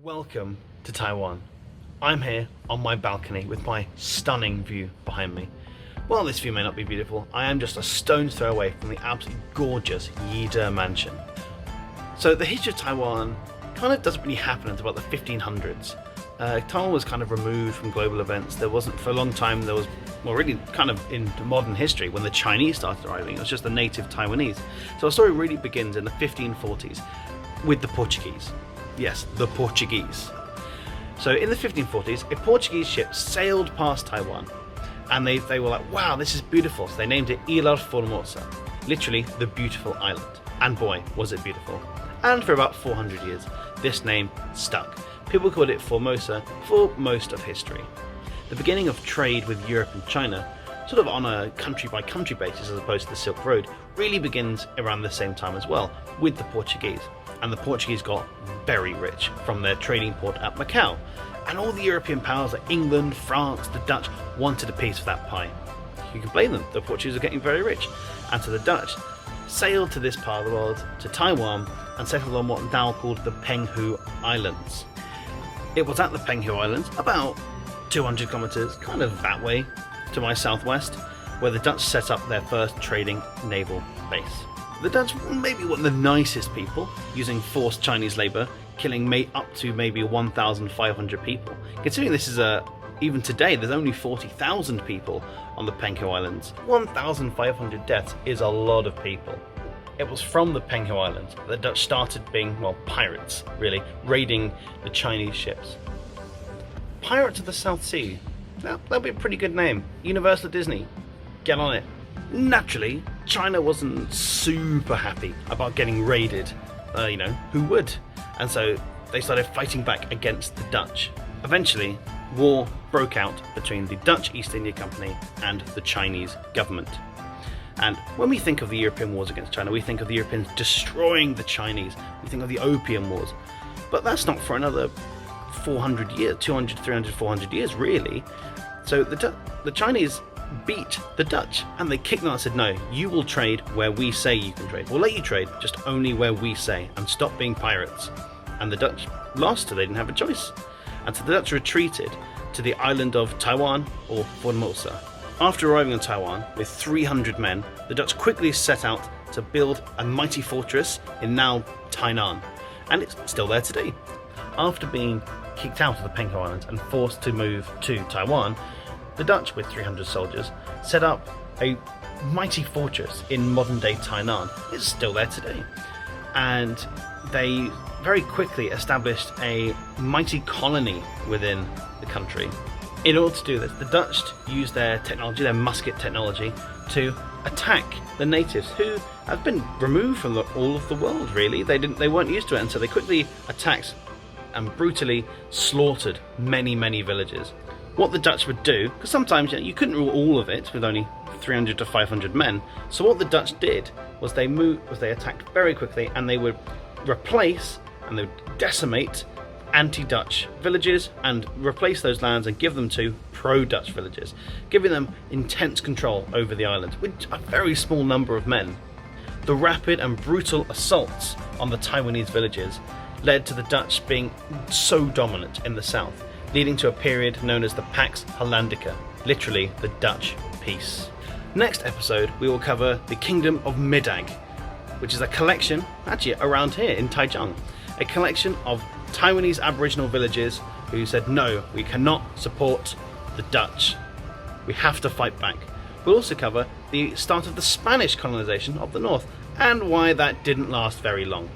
Welcome to Taiwan. I'm here on my balcony with my stunning view behind me. While this view may not be beautiful, I am just a stone's throw away from the absolutely gorgeous Yida mansion. So the history of Taiwan kind of doesn't really happen until about the 1500s. Taiwan was kind of removed from global events. There wasn't, for a long time, there was, well, really kind of in modern history, when the Chinese started arriving, it was just the native Taiwanese. So our story really begins in the 1540s with the Portuguese. Yes, the Portuguese. So in the 1540s, a Portuguese ship sailed past Taiwan, and they were like, wow, this is beautiful. So they named it Ilha Formosa, literally the beautiful island. And boy, was it beautiful. And for about 400 years, this name stuck. People called it Formosa for most of history. The beginning of trade with Europe and China, sort of on a country-by-country basis as opposed to the Silk Road, really begins around the same time as well, with the Portuguese. And the Portuguese got very rich from their trading port at Macau. And all the European powers like England, France, the Dutch wanted a piece of that pie. You can blame them, the Portuguese are getting very rich. And so the Dutch sailed to this part of the world, to Taiwan, and settled on what now called the Penghu Islands. It was at the Penghu Islands, about 200 kilometers, kind of that way, to my southwest, where the Dutch set up their first trading naval base. The Dutch maybe weren't the nicest people, using forced Chinese labour, killing up to maybe 1,500 people. Considering this is even today, there's only 40,000 people on the Penghu Islands. 1,500 deaths is a lot of people. It was from the Penghu Islands that the Dutch started being, well, pirates, really, raiding the Chinese ships. Pirates of the South Sea. That'll be a pretty good name. Universal Disney. Get on it. Naturally, China wasn't super happy about getting raided. Who would? And so they started fighting back against the Dutch. Eventually, war broke out between the Dutch East India Company and the Chinese government. And when we think of the European wars against China, we think of the Europeans destroying the Chinese. We think of the Opium Wars. But that's not for another 400 years, 200, 300, 400 years, really. So the Chinese beat the Dutch, and they kicked them out and said, no, you will trade where we say you can trade. We'll let you trade, just only where we say, and stop being pirates. And the Dutch lost, so they didn't have a choice. And so the Dutch retreated to the island of Taiwan, or Formosa. After arriving in Taiwan with 300 men, the Dutch quickly set out to build a mighty fortress in now Tainan, and it's still there today. After being kicked out of the Penghu Islands and forced to move to Taiwan, the Dutch, with 300 soldiers, set up a mighty fortress in modern-day Tainan. It's still there today. And they very quickly established a mighty colony within the country. In order to do this, the Dutch used their technology, their musket technology, to attack the natives, who have been removed from all of the world, really. They weren't used to it, and so they quickly attacked and brutally slaughtered many, many villages. What the Dutch would do, because sometimes you couldn't rule all of it with only 300 to 500 men, so what the Dutch did was they attacked very quickly, and they would replace and they would decimate anti-Dutch villages and replace those lands and give them to pro-Dutch villages, giving them intense control over the island with a very small number of men. The rapid and brutal assaults on the Taiwanese villages led to the Dutch being so dominant in the south, leading to a period known as the Pax Hollandica, literally the Dutch peace. Next episode, we will cover the Kingdom of Middag, which is a collection, actually around here in Taichung, a collection of Taiwanese Aboriginal villages who said, no, we cannot support the Dutch. We have to fight back. We'll also cover the start of the Spanish colonization of the north and why that didn't last very long.